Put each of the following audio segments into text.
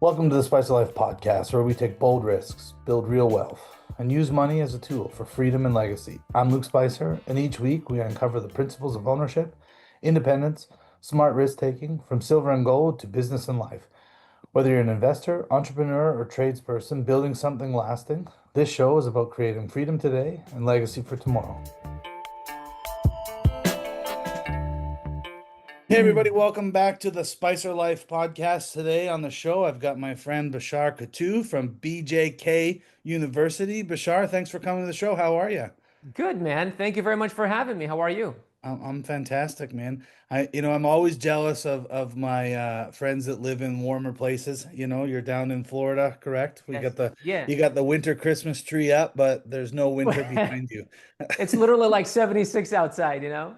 Welcome to the Spice of Life podcast, where we take bold risks, build real wealth, and use money as a tool for freedom and legacy. I'm Luke Spicer, and each week we uncover the principles of ownership, independence, smart risk taking, from silver and gold to business and life. Whether you're an investor, entrepreneur, or tradesperson building something lasting, this show is about creating freedom today and legacy for tomorrow. Hey everybody, welcome back to the Spicer Life podcast. Today on the show, I've got my friend Bashar Katou from BJK University. Bashar, thanks for coming to the show. How are you? Good, man. Thank you very much for having me. How are you? I'm fantastic, man. I'm always jealous of my friends that live in warmer places. You're down in Florida, correct? We got Yes. the Yeah. You got the winter Christmas tree up, but there's no winter behind you. It's literally like 76 outside, you know?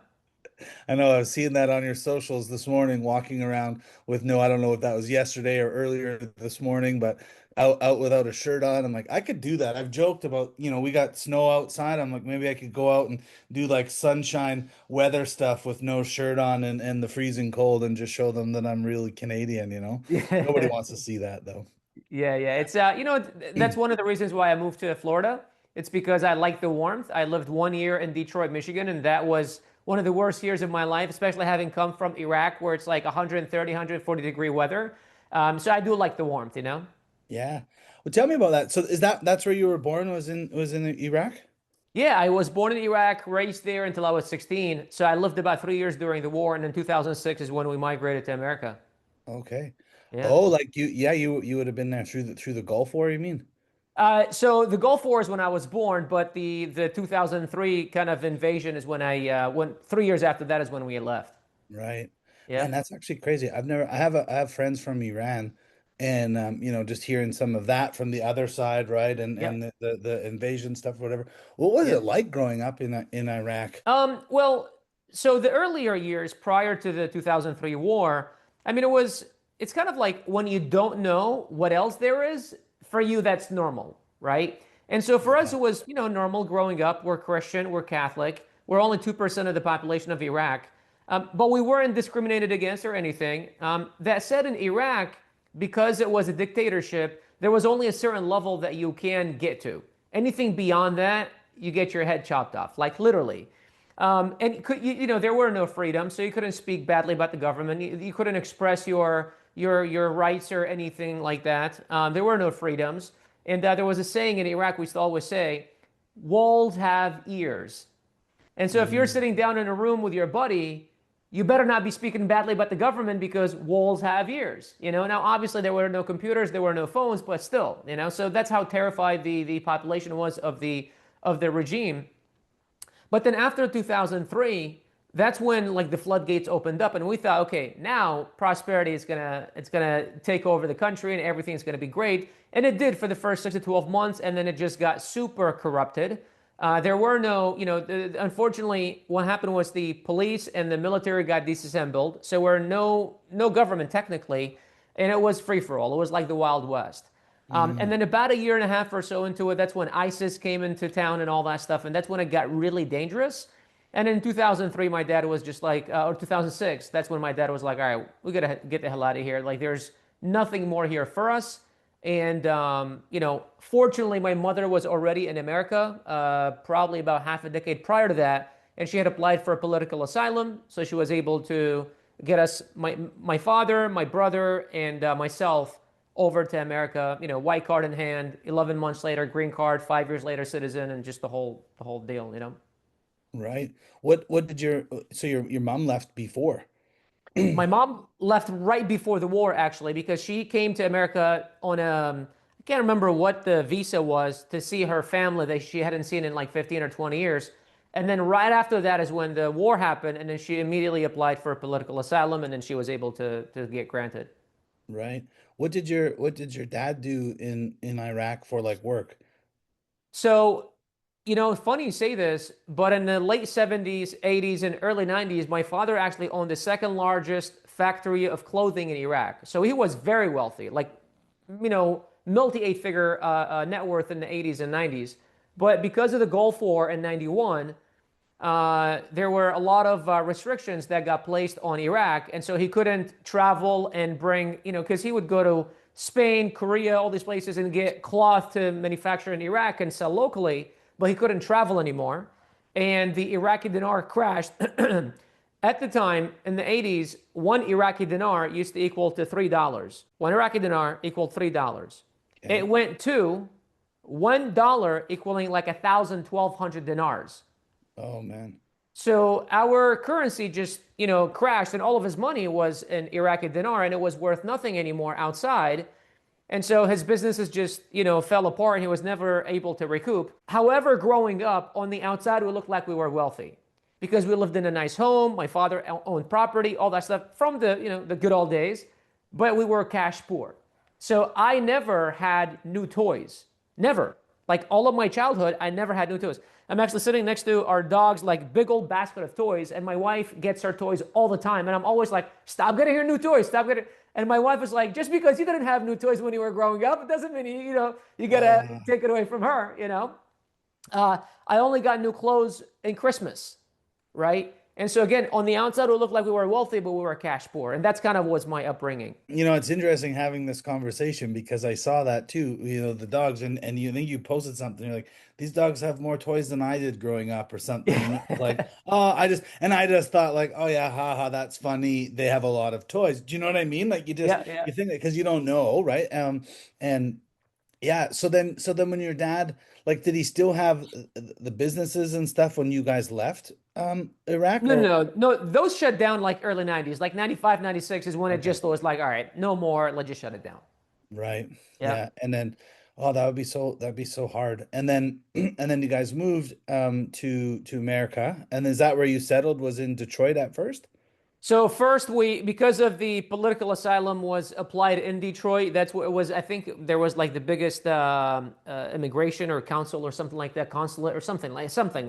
I know I was seeing that on your socials this morning, walking around with no, I don't know if that was yesterday or earlier this morning, but out without a shirt on. I'm like, I could do that. I've joked about, we got snow outside. I'm like, maybe I could go out and do like sunshine weather stuff with no shirt on and the freezing cold and just show them that I'm really Canadian. Nobody Yeah. wants to see that though. Yeah. It's that's one of the reasons why I moved to Florida. It's because I like the warmth. I lived 1 year in Detroit, Michigan, and that was one of the worst years of my life, especially having come from Iraq where it's like 130, 140-degree weather. So I do like the warmth, you know? Yeah. Well, tell me about that. So that's where you were born, was in Iraq? Yeah, I was born in Iraq, raised there until I was 16. So I lived about 3 years during the war, and then 2006 is when we migrated to America. Okay. Yeah. Oh, like you would have been there through the Gulf War, you mean? So the Gulf War is when I was born, but the 2003 kind of invasion is when I went. 3 years after that is when we left. Right. Yeah. Man, that's actually crazy. I have friends from Iran and just hearing some of that from the other side, right? And Yep. and the invasion stuff or whatever. What was Yeah. it like growing up in Iraq? Well, so the earlier years prior to the 2003 war, I mean, it's kind of like when you don't know what else there is, for you, that's normal, right? And so for us, Yeah. it was, normal growing up. We're Christian, we're Catholic, we're only 2% of the population of Iraq, but we weren't discriminated against or anything. That said, in Iraq, because it was a dictatorship, there was only a certain level that you can get to. Anything beyond that, you get your head chopped off, like literally. And there were no freedoms, so you couldn't speak badly about the government. You couldn't express your rights or anything like that. There were no freedoms, and there was a saying in Iraq we used to always say, "Walls have ears." And so if you're Mm, sitting down in a room with your buddy, you better not be speaking badly about the government because walls have ears. Now obviously there were no computers, there were no phones, but still, so that's how terrified the population was of the regime. But then after 2003, that's when like the floodgates opened up, and we thought, okay, now prosperity is gonna take over the country, and everything's gonna be great. And it did for the first 6 to 12 months, and then it just got super corrupted. There were no, unfortunately, what happened was the police and the military got disassembled, so we're no government technically, and it was free for all. It was like the Wild West. And mm. then about a year and a half or so into it, that's when ISIS came into town and all that stuff, and that's when it got really dangerous. And in 2003, my dad was just like, or 2006, that's when my dad was like, all right, we gotta get the hell out of here. Like, there's nothing more here for us. And fortunately, my mother was already in America, probably about half a decade prior to that, and she had applied for political asylum, so she was able to get us, my father, my brother, and myself over to America. White card in hand. 11 months later, green card. 5 years later, citizen, and just the whole deal. Right. What did your mom left before? My mom left right before the war, actually, because she came to America on I can't remember what the visa was, to see her family that she hadn't seen in like 15 or 20 years. And then right after that is when the war happened, and then she immediately applied for political asylum, and then she was able to get granted. Right. What did your dad do in Iraq for like work? So, funny you say this, but in the late 70s, 80s, and early 90s, my father actually owned the second largest factory of clothing in Iraq. So he was very wealthy, like, multi eight figure net worth in the 80s and 90s. But because of the Gulf War in 91, there were a lot of restrictions that got placed on Iraq, and so he couldn't travel and bring, because he would go to Spain, Korea, all these places, and get cloth to manufacture in Iraq and sell locally, but he couldn't travel anymore. And the Iraqi dinar crashed. At the time, in the 80s, one Iraqi dinar used to equal to $3. One Iraqi dinar equaled $3. It Okay. went to $1 equaling like 1,000, 1,200 dinars. Oh man. So our currency just, crashed, and all of his money was in Iraqi dinar, and it was worth nothing anymore outside. And so his businesses just, fell apart, and he was never able to recoup. However, growing up on the outside, we looked like we were wealthy because we lived in a nice home. My father owned property, all that stuff from the good old days, but we were cash poor. So I never had new toys. Never. Like all of my childhood, I never had new toys. I'm actually sitting next to our dog's like big old basket of toys, and my wife gets her toys all the time. And I'm always like, stop getting her new toys, stop getting. And my wife is like, just because you didn't have new toys when you were growing up, it doesn't mean you gotta Uh, take it away from her. I only got new clothes in Christmas, right? And so again, on the outside, it looked like we were wealthy, but we were cash poor, and that's kind of was my upbringing. it's interesting having this conversation because I saw that too, the dogs and you think you posted something, you're like, these dogs have more toys than I did growing up or something. And it's like, oh, I just thought like, oh yeah, haha, that's funny. They have a lot of toys. Do you know what I mean? Like Yeah, yeah. you think that because you don't know, right? And yeah, so then when your dad, like, did he still have the businesses and stuff when you guys left Iraq No, or no, no, no. Those shut down like early 90s, like 95, 96 is when it okay. just was like, all right, no more. Let's just shut it down. Right. Yeah. Yeah. And then, oh, that'd be so hard. And then, and then you guys moved to America. And is that where you settled? Was in Detroit at first? So first because of the political asylum was applied in Detroit, that's what it was. I think there was like the biggest immigration or council or something like that, consulate or something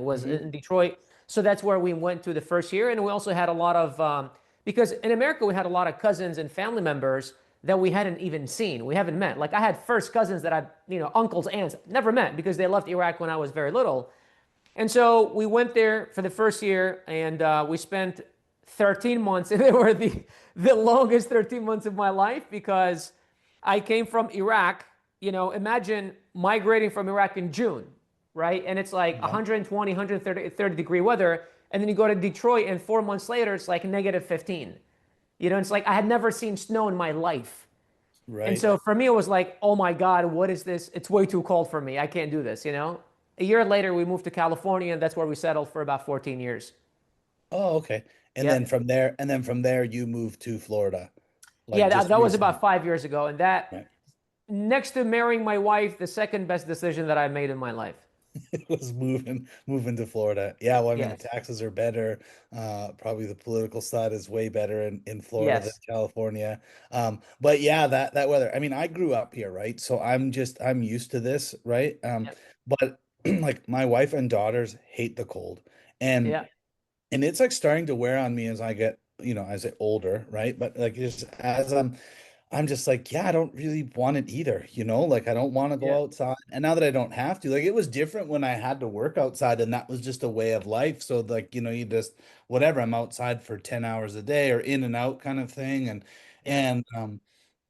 was Hmm. in Detroit. So that's where we went to the first year. And we also had a lot of, because in America, we had a lot of cousins and family members that we hadn't even seen. We haven't met. Like I had first cousins that uncles, aunts, never met because they left Iraq when I was very little. And so we went there for the first year, and we spent 13 months. And they were the longest 13 months of my life because I came from Iraq. Imagine migrating from Iraq in June, right? And it's like Yeah. 120, 130 degree weather. And then you go to Detroit, and 4 months later, it's like negative 15. It's like I had never seen snow in my life. And Right. so for me, it was like, oh my God, what is this? It's way too cold for me. I can't do this. A year later, we moved to California, and that's where we settled for about 14 years. Oh, okay. Yep. And then from there you moved to Florida, like Yeah, that, just that was recently. about 5 years ago. And that, Right. next to marrying my wife, the second best decision that I made in my life. It was moving to Florida. Yeah, well, I mean the Yes. taxes are better. Probably the political side is way better in Florida than Yes. California. But yeah, that weather. I mean, I grew up here, right? So I'm used to this, right? Yep. But like my wife and daughters hate the cold. And Yeah. and it's like starting to wear on me as I get, as I get older, right? But like just as I'm just like, yeah, I don't really want it either, like I don't want to Yeah. go outside. And now that I don't have to, like it was different when I had to work outside and that was just a way of life. So like, you just whatever, I'm outside for 10 hours a day or in and out kind of thing. And Yeah. and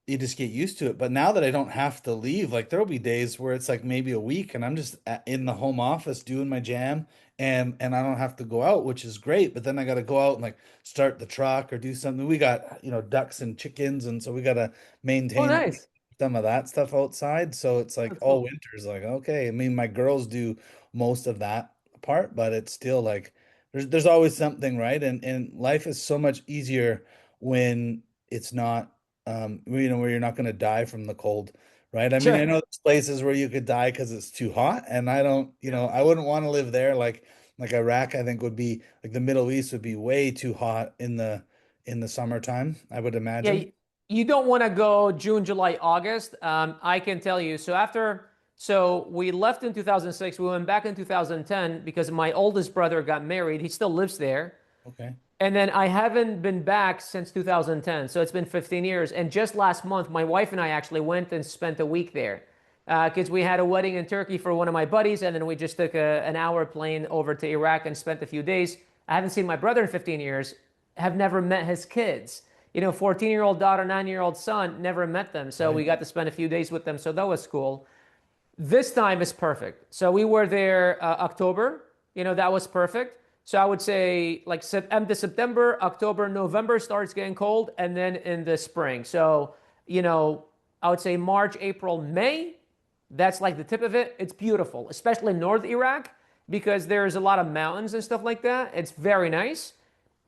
you just get used to it. But now that I don't have to leave, like there'll be days where it's like maybe a week and I'm just in the home office doing my jam and I don't have to go out, which is great. But then I got to go out and like start the truck or do something. We got, ducks and chickens and so we got to Oh, maintain nice. some of that stuff outside. So it's like That's all cool. winter's like, okay. I mean, my girls do most of that part, but it's still like there's always something, right? And life is so much easier when it's not where you're not going to die from the cold, right? I mean, I Sure. know there's places where you could die because it's too hot, and I don't, Yeah. I wouldn't want to live there. Like Iraq, I think would be like the Middle East would be way too hot in the summertime, I would Yeah. imagine. You don't want to go June, July, August. I can tell you. So we left in 2006. We went back in 2010 because my oldest brother got married. He still lives there. Okay. And then I haven't been back since 2010. So it's been 15 years. And just last month, my wife and I actually went and spent a week there because we had a wedding in Turkey for one of my buddies. And then we just took an hour plane over to Iraq and spent a few days. I haven't seen my brother in 15 years, have never met his kids. 14-year-old daughter, 9-year-old son, never met them. So we Right. got to spend a few days with them. So that was cool. This time is perfect. So we were there October. That was perfect. So I would say like end of September, October, November starts getting cold, and then in the spring. So, you know, I would say March, April, May. That's like the tip of it. It's beautiful, especially in North Iraq because there's a lot of mountains and stuff like that. It's very nice.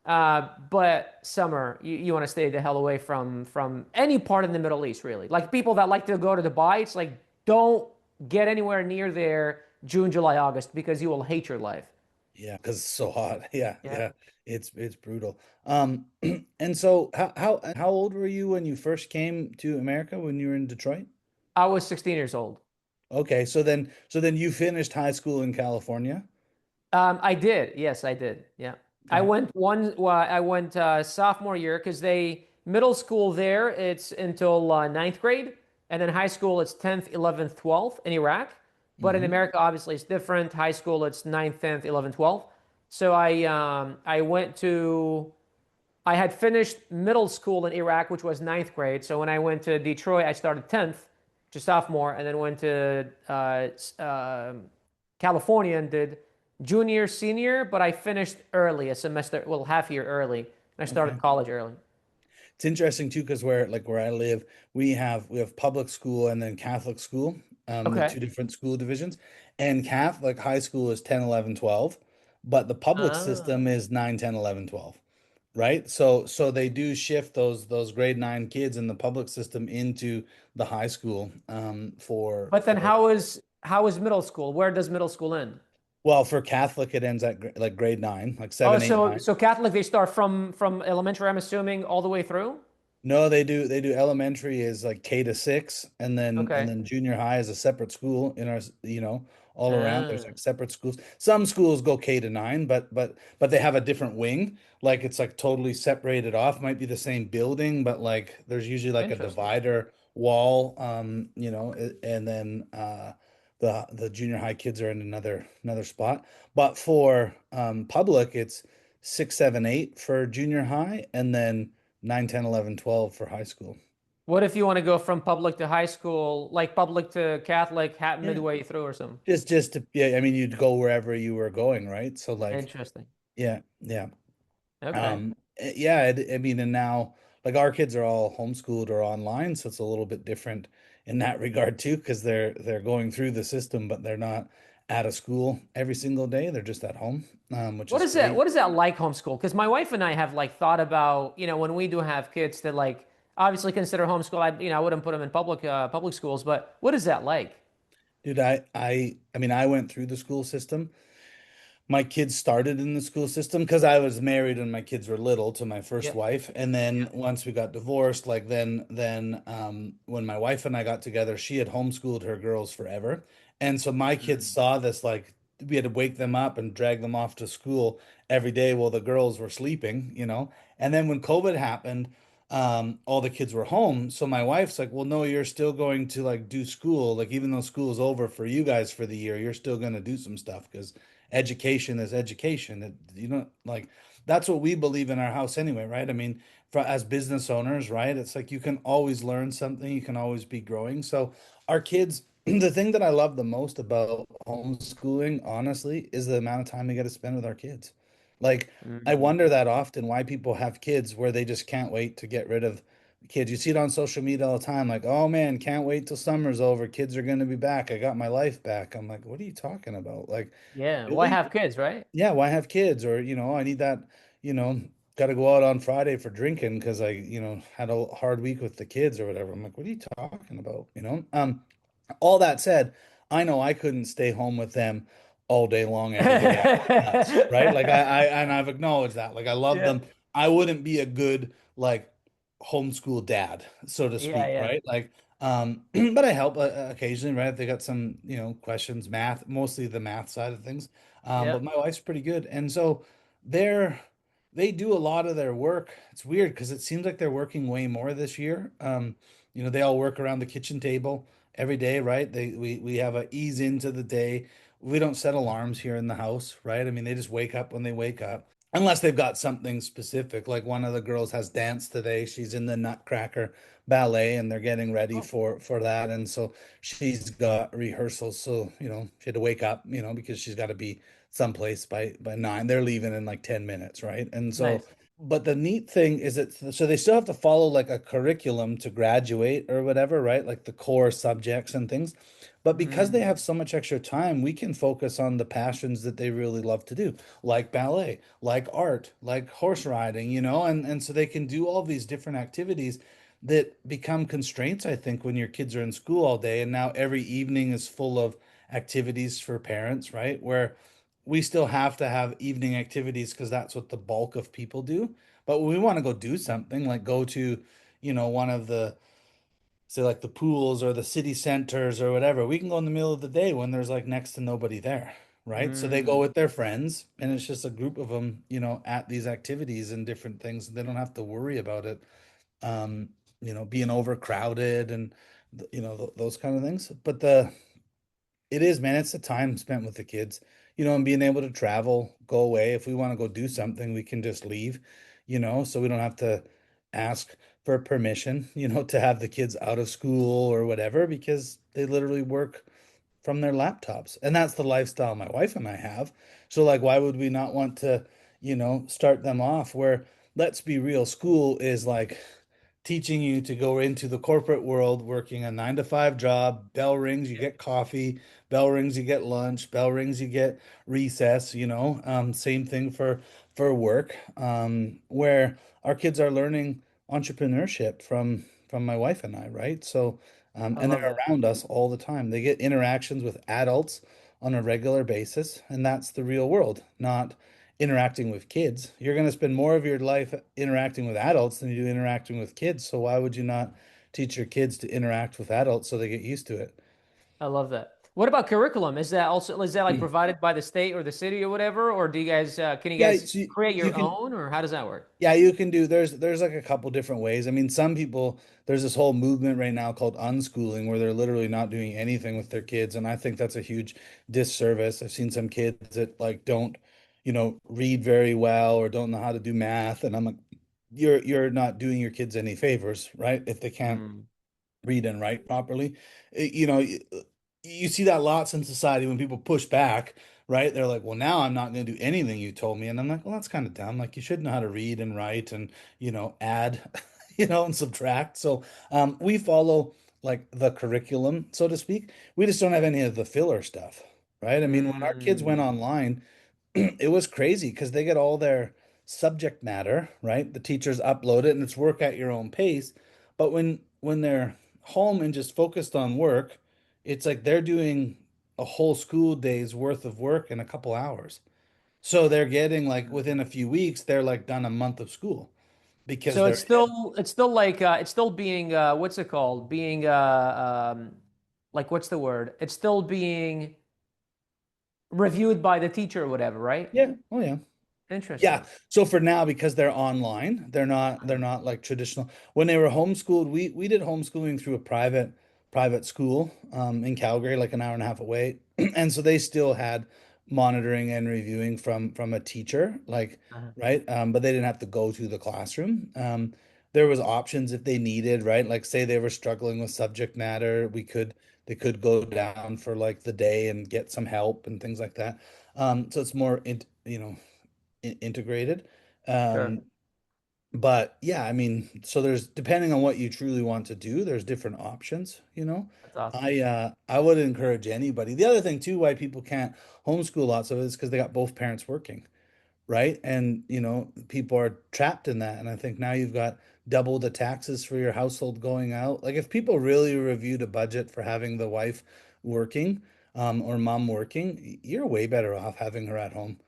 But summer, you want to stay the hell away from any part in the Middle East, really. Like people that like to go to Dubai, it's like don't get anywhere near there June, July, August because you will hate your life. Yeah, because it's so hot. Yeah, Yeah. yeah. It's brutal. And so how old were you when you first came to America when you were in Detroit? I was 16 years old. Okay, so then you finished high school in California. I did. Yes, I did. Yeah. Okay. I went sophomore year because middle school there, it's until ninth grade. And then high school, it's 10th, 11th, 12th in Iraq. But in Hmm. America, obviously, it's different. High school, it's ninth, 10th, 11th, 12th. So I had finished middle school in Iraq, which was ninth grade. So when I went to Detroit, I started 10th, just sophomore, and then went to California and did junior, senior, but I finished early, a semester, well, half year early, and I started Okay. college early. It's interesting too, because where I live, we have public school and then Catholic school, the Okay. two different school divisions. And Catholic high school is 10, 11, 12, but the public Ah. system is 9, 10, 11, 12. Right? So they do shift those grade 9 kids in the public system into the high school for But then for how is middle school? Where does middle school end? well, for Catholic it ends at like grade 9, like Oh, 7, 8, so 9. so Catholic, they start from elementary, I'm assuming, all the way through? No, they do elementary is like K to 6, and then Okay. junior high is a separate school in our, all around there's Ah, like separate schools. Some schools go K to 9, but they have a different wing. Like it's like totally separated off. Might be the same building, but like there's usually like a interesting. divider wall, and then the junior high kids are in another spot. But for public, it's 6, 7, 8 for junior high, and then 9, 10, 11, 12 for high school. What if you want to go from public to high school, like public to Catholic, Yeah. midway through or something? Just to, yeah, I mean, you'd go wherever you were going, right? So like, Interesting. yeah, yeah. Okay. Yeah, I mean, and now like our kids are all homeschooled or online, so it's a little bit different in that regard too, because they're going through the system, but they're not at a school every single day. They're just at home, which What is is that? great. What is that like homeschool? Because my wife and I have like thought about, when we do have kids that like obviously consider homeschool. I wouldn't put them in public schools, but what is that like? Dude, I mean, I went through the school system. My kids started in the school system because I was married when my kids were little to my first Yep. wife, and then once we got divorced, like then when my wife and I got together, she had homeschooled her girls forever, and so my kids Mm. saw this like we had to wake them up and drag them off to school every day while the girls were sleeping. And then when COVID happened, all the kids were home, so my wife's like, well, no, you're still going to like do school, like even though school's over for you guys for the year, you're still going to do some stuff because education is education. Like that's what we believe in our house anyway, right? I mean, as business owners, right? It's like you can always learn something, you can always be growing. So our kids, the thing that I love the most about homeschooling, honestly, is the amount of time we get to spend with our kids. Like I wonder Mm. that often why people have kids where they just can't wait to get rid of kids. You see it on social media all the time, like, oh man, can't wait till summer's over. Kids are going to be back. I got my life back. I'm like, what are you talking about? Like, Yeah. Why really? have kids, right? Yeah, why have kids? Or, I need that, you know, got to go out on Friday for drinking because I had a hard week with the kids or whatever. I'm like, what are you talking about? All that said, I know I couldn't stay home with them all day long every day. I get nuts, right? Like and I've acknowledged that. Like I love Yeah. them. I wouldn't be a good like homeschool dad, so to Yeah. speak, Yeah. right? Like, but I help occasionally, right? If they got some, questions, math, mostly the math side of things. Yeah. But my wife's pretty good, and so they're they do a lot of their work. It's weird because it seems like they're working way more this year. They all work around the kitchen table every day, right? We have a ease into the day. We don't set alarms here in the house, right? I mean, they just wake up when they wake up. Unless they've got something specific, like one of the girls has dance today. She's in the Nutcracker ballet and they're getting ready Oh, for that. And so she's got rehearsals. So, she had to wake up, because she's got to be someplace by 9. They're leaving in like 10 minutes, right? And so, nice. but the neat thing is so they still have to follow like a curriculum to graduate or whatever, right? Like the core subjects and things. But because they Mm, have so much extra time, we can focus on the passions that they really love to do, like ballet, like art, like horse riding, and so they can do all these different activities that become constraints, I think, when your kids are in school all day. And now every evening is full of activities for parents, right? Where we still have to have evening activities because that's what the bulk of people do. But when we want to go do something, like go to, one of the, say, like the pools or the city centers or whatever, we can go in the middle of the day when there's like next to nobody there, right? So they go mm. with their friends and it's just a group of them, at these activities and different things. They don't have to worry about it, um, being overcrowded and, those kind of things. But it is, man. It's the time spent with the kids, and being able to travel, go away. If we want to go do something, we can just leave, so we don't have to ask for permission, to have the kids out of school or whatever, because they literally work from their laptops. And that's the lifestyle my wife and I have. So, like, why would we not want to, start them off where, let's be real, school is like teaching you to go into the corporate world, working a 9 to 5 job. Bell rings, you get coffee. Bell rings, you get lunch. Bell rings, you get recess. Same thing for work, where our kids are learning entrepreneurship from my wife and I, right? So, I and love they're that. around us all the time. They get interactions with adults on a regular basis, and that's the real world, not interacting with kids. You're going to spend more of your life interacting with adults than you do interacting with kids. So why would you not teach your kids to interact with adults so they get used to it? I love that. What about curriculum? Is that like provided by the state or the city or whatever, or do you guys can you Yeah, guys so create you your can. own, or how does that work? Yeah, you can do. There's like a couple different ways. I mean, some people, there's this whole movement right now called unschooling where they're literally not doing anything with their kids, and I think that's a huge disservice. I've seen some kids that like don't, read very well or don't know how to do math, and I'm like, you're not doing your kids any favors, right? If they can't Mm. read and write properly. You see that lots in society when people push back, right? They're like, well, now I'm not going to do anything you told me. And I'm like, well, that's kind of dumb. Like, you should know how to read and write and, add, and subtract. So we follow like the curriculum, so to speak. We just don't have any of the filler stuff, right? I mean, when our kids went Mm. online, it was crazy because they get all their subject matter, right? The teachers upload it and it's work at your own pace. But when they're home and just focused on work, it's like they're doing a whole school day's worth of work in a couple hours. So they're getting like within a few weeks, they're like done a month of school because So they're it's still like it's still being what's it called? Being like what's the word? It's still being reviewed by the teacher or whatever, right? yeah, oh yeah. Yeah. Interesting. So for now, because they're online, they're not like traditional. When they were homeschooled, we did homeschooling through a private school in Calgary, like an hour and a half away. And so they still had monitoring and reviewing from a teacher, like, Uh-huh. right? But they didn't have to go to the classroom. There was options if they needed, right? Like say they were struggling with subject matter, they could go down for like the day and get some help and things like that. So it's more integrated. Sure. Um, but yeah, I mean, so there's depending on what you truly want to do, there's different options, you know. That's awesome. I would encourage anybody. The other thing too, why people can't homeschool lots of it is because they got both parents working, right? And people are trapped in that. And I think now you've got double the taxes for your household going out. Like if people really reviewed a budget for having the wife working, or mom working, you're way better off having her at home.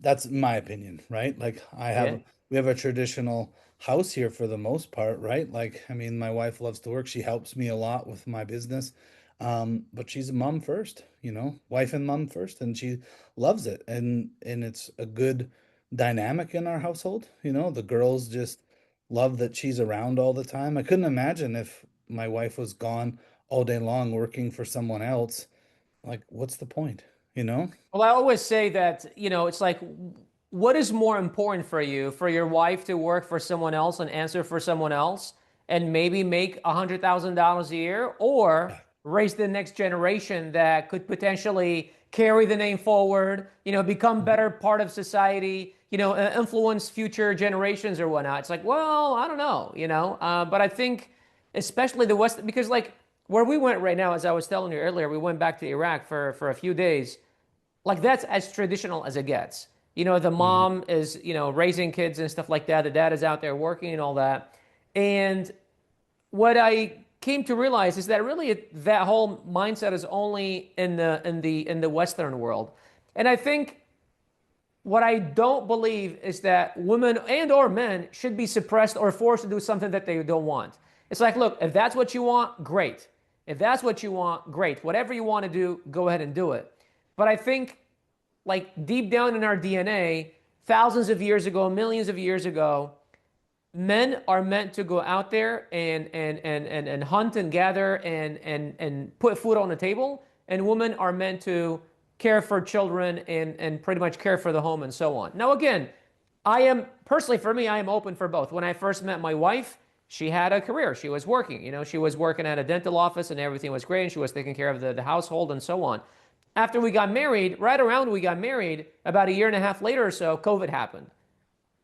That's my opinion, right? Like Yeah. we have a traditional house here for the most part, right? Like, I mean, my wife loves to work. She helps me a lot with my business. But she's a mom first, wife and mom first, and she loves it. And it's a good dynamic in our household. The girls just love that she's around all the time. I couldn't imagine if my wife was gone all day long working for someone else. Like, what's the point? You know? Well, I always say that, it's like what is more important for you, for your wife to work for someone else and answer for someone else and maybe make $100,000 a year, or raise the next generation that could potentially carry the name forward, become better part of society, influence future generations or whatnot? It's like, well, I don't know, but I think especially the West, because like where we went right now, as I was telling you earlier, we went back to Iraq for a few days. Like that's as traditional as it gets. The Mhm. mom is, raising kids and stuff like that. The dad is out there working and all that. And what I came to realize is that really that whole mindset is only in the Western world. And I think what I don't believe is that women and or men should be suppressed or forced to do something that they don't want. It's like, look, if that's what you want, great. If that's what you want, great. Whatever you want to do, go ahead and do it. But I think like deep down in our DNA, thousands of years ago, millions of years ago, men are meant to go out there and hunt and gather and put food on the table, and women are meant to care for children and pretty much care for the home and so on. Now, again, I am personally, for me, I am open for both. When I first met my wife, she had a career. She was working. She was working at a dental office and everything was great. And she was taking care of the household and so on. After we got married, right around we got married, about a year and a half later or so, COVID happened,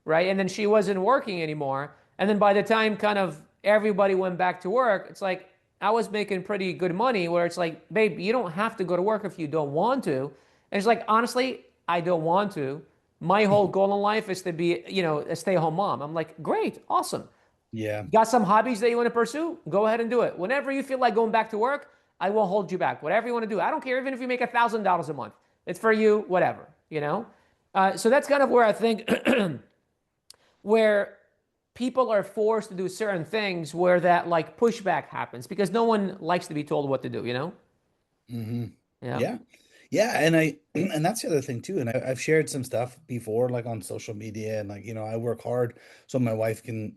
right? And then she wasn't working anymore. And then by the time kind of everybody went back to work, it's like I was making pretty good money where it's like, babe, you don't have to go to work if you don't want to. And it's like, honestly, I don't want to. My whole goal in life is to be, a stay-at-home mom. I'm like, great, awesome. Yeah. Got some hobbies that you want to pursue? Go ahead and do it. Whenever you feel like going back to work, I won't hold you back. Whatever you want to do. I don't care even if you make $1,000 a month. It's for you, whatever. So that's kind of where I think where people are forced to do certain things where that like pushback happens because no one likes to be told what to do? Hmm. Yeah. Yeah. Yeah, and I and that's the other thing too. And I've shared some stuff before, like on social media, and like, I work hard so my wife can,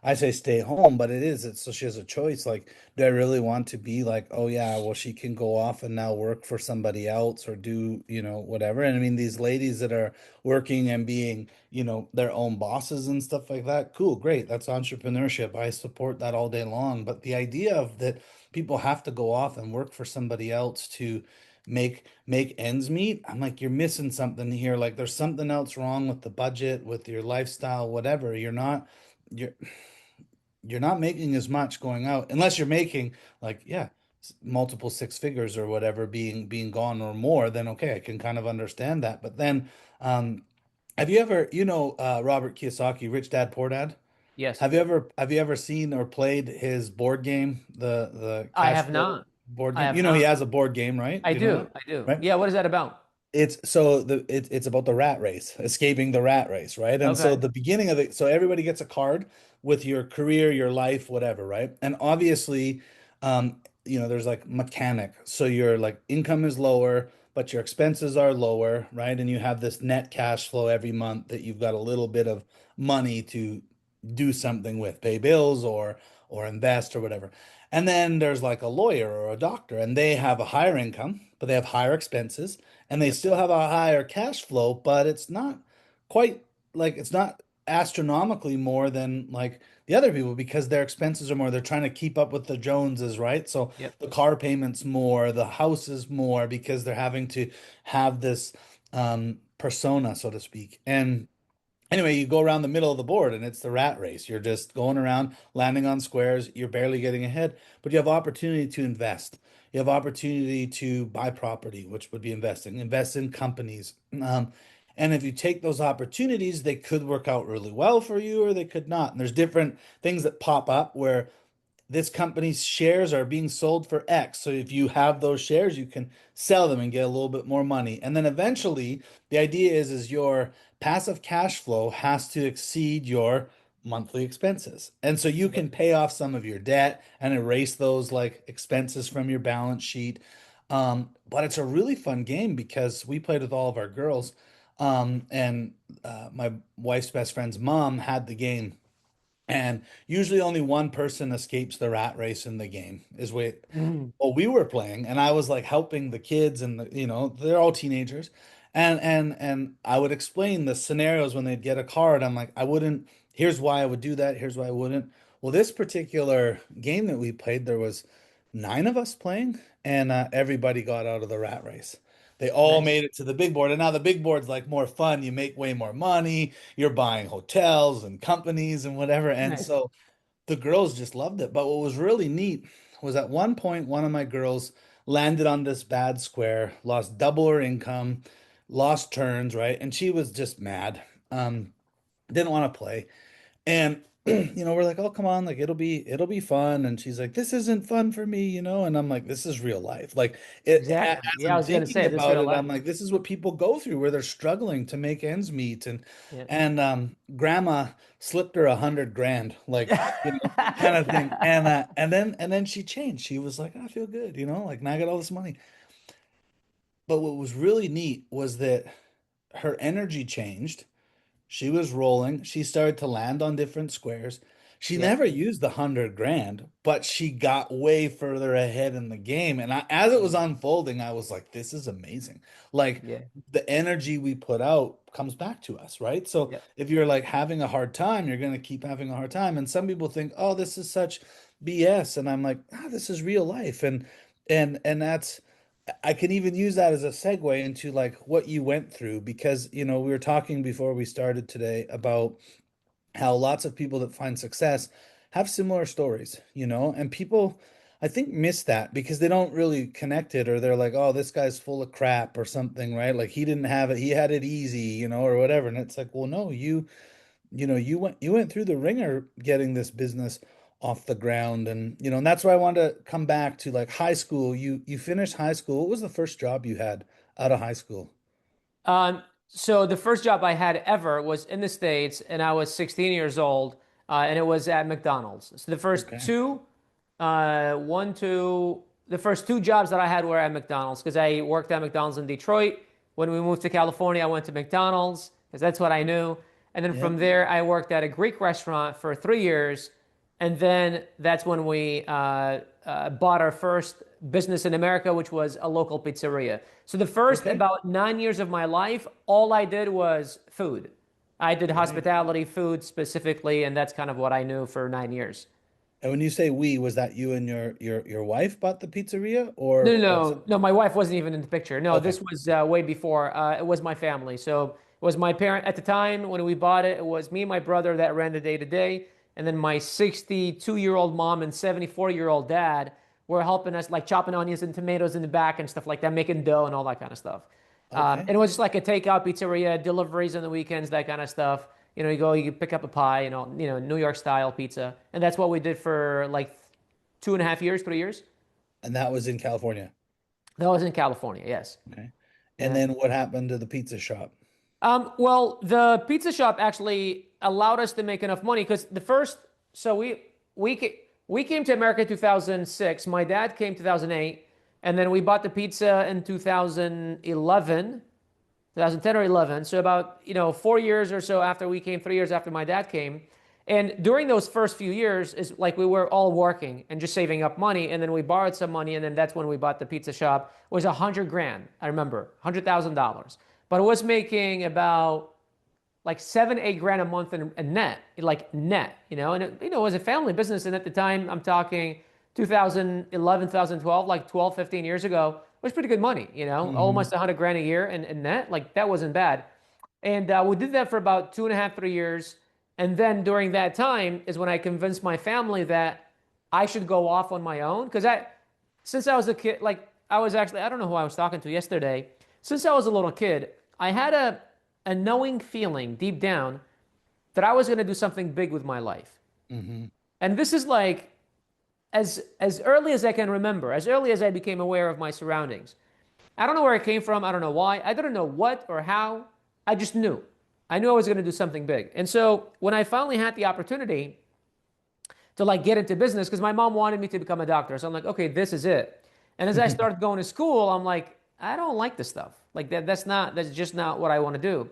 I say stay home, but it's so she has a choice. Like, do I really want to be like, oh yeah, well she can go off and now work for somebody else or do, whatever. And I mean, these ladies that are working and being, their own bosses and stuff like that, cool, great. That's entrepreneurship. I support that all day long. But the idea of that people have to go off and work for somebody else to make ends meet, I'm like, you're missing something here. Like there's something else wrong with the budget, with your lifestyle, whatever. You're you're not making as much going out unless you're making like, yeah, multiple six figures or whatever, being gone or more. Then okay, I can kind of understand that. But then have you ever, Robert Kiyosaki, Rich Dad Poor Dad? Yes. Have you ever seen or played his board game, the I cash have flow not. board I game? have He not. has a board game, right? I Do you know that? do. I do. Right? Yeah. What is that about? It's about the rat race, escaping the rat race, right? And so Okay. the beginning of it, so everybody gets a card with your career, your life, whatever, right? And obviously, there's like mechanic. So your like income is lower, but your expenses are lower, right? And you have this net cash flow every month that you've got a little bit of money to do something with, pay bills or invest or whatever. And then there's like a lawyer or a doctor, and they have a higher income, but they have higher expenses, and they Yep. still have a higher cash flow, but it's not quite like it's not astronomically more than like the other people because their expenses are more. They're trying to keep up with the Joneses, right? So Yep. the car payments more, the house is more because they're having to have this persona, so to speak. And anyway, you go around the middle of the board and it's the rat race. You're just going around, landing on squares. You're barely getting ahead, but you have opportunity to invest. You have opportunity to buy property, which would be investing, invest in companies. And if you take those opportunities, they could work out really well for you or they could not. And there's different things that pop up where this company's shares are being sold for X. So if you have those shares, you can sell them and get a little bit more money. And then eventually, the idea is your passive cash flow has to exceed your monthly expenses. And so you Yep. can pay off some of your debt and erase those like expenses from your balance sheet. But it's a really fun game because we played with all of our girls. And my wife's best friend's mom had the game, and usually only one person escapes the rat race in the game is what Mhm. we were playing. And I was like helping the kids and they're all teenagers. And I would explain the scenarios when they'd get a card. I'm like, I wouldn't, here's why I would do that, here's why I wouldn't. Well, this particular game that we played, there was nine of us playing, and everybody got out of the rat race. They all Nice. made it to the big board, and now the big board's like more fun. You make way more money. You're buying hotels and companies and whatever. And Nice. so the girls just loved it. But what was really neat was at one point, one of my girls landed on this bad square, lost double her income, lost turns, right? And she was just mad. Didn't want to play. And we're like, "Oh, come on, like it'll be fun." And she's like, "This isn't fun for me, you know?" And I'm like, "This is real life." Like as Exactly. Yeah, I I'm was gonna thinking say this about real it, life. I'm like, "This is what people go through where they're struggling to make ends meet." And Yeah. grandma slipped her 100 grand, like, kind of thing. And then she changed. She was like, "I feel good, like now I got all this money." But what was really neat was that her energy changed. She was rolling. She started to land on different squares. She Yep. never used the 100 grand, but she got way further ahead in the game. And as it was Mm. unfolding, I was like, this is amazing. Like Yeah. the energy we put out comes back to us, right? So Yep. if you're like having a hard time, you're going to keep having a hard time. And some people think, oh, this is such BS. And I'm like, this is real life. And that's, I can even use that as a segue into like what you went through because, we were talking before we started today about how lots of people that find success have similar stories, and people I think miss that because they don't really connect it or they're like, oh, this guy's full of crap or something, right? Like he didn't have it, he had it easy, or whatever. And it's like, well, no, you went through the ringer getting this business off the ground and that's why I wanted to come back to like high school. You finished high school. What was the first job you had out of high school? So the first job I had ever was in the States, and I was 16 years old, and it was at McDonald's. So the first Okay. two, one, two, the first two jobs that I had were at McDonald's because I worked at McDonald's in Detroit. When we moved to California, I went to McDonald's because that's what I knew. And then Yep. from there, I worked at a Greek restaurant for 3 years. And then that's when we bought our first business in America, which was a local pizzeria. So the first Okay. about 9 years of my life, all I did was food. I did Right. hospitality, food specifically, and that's kind of what I knew for 9 years. And when you say we, was that you and your wife bought the pizzeria No, no, or no, no. My wife wasn't even in the picture. No, okay. this was way before. It was my family. So it was my parent at the time when we bought it. It was me and my brother that ran the day to day, and then my 62-year-old mom and 74-year-old dad were helping us, like chopping onions and tomatoes in the back and stuff like that, making dough and all that kind of stuff. And Okay. it was just like a takeout pizzeria, deliveries on the weekends, that kind of stuff. You go, you pick up a pie, New York style pizza, and that's what we did for like 2.5 years, 3 years. And that was in California. That was in California, yes. Okay. And Yeah. then what happened to the pizza shop? Well, the pizza shop actually allowed us to make enough money because so we came to America in 2006. My dad came 2008, and then we bought the pizza in 2011, 2010 or 11. So about 4 years or so after we came, 3 years after my dad came. And during those first few years is like we were all working and just saving up money, and then we borrowed some money, and then that's when we bought the pizza shop. It was 100 grand, I remember, $100,000, but it was making about like 7, 8 grand a month in net, like net, and it was a family business. And at the time, I'm talking 2011, 2012, like 12, 15 years ago, it was pretty good money, Hmm. almost 100 grand a year in net. Like that wasn't bad. And we did that for about 2.5, 3 years. And then during that time is when I convinced my family that I should go off on my own. Since I was a kid, like I was actually, I don't know who I was talking to yesterday. Since I was a little kid, I had a knowing feeling deep down that I was going to do something big with my life. Hmm. And this is like as early as I can remember, as early as I became aware of my surroundings. I don't know where it came from. I don't know why. I didn't know what or how. I just knew. I knew I was going to do something big. And so when I finally had the opportunity to like get into business, because my mom wanted me to become a doctor, so I'm like, okay, this is it. And as I started going to school, I'm like, I don't like this stuff. Like that's just not what I want to do.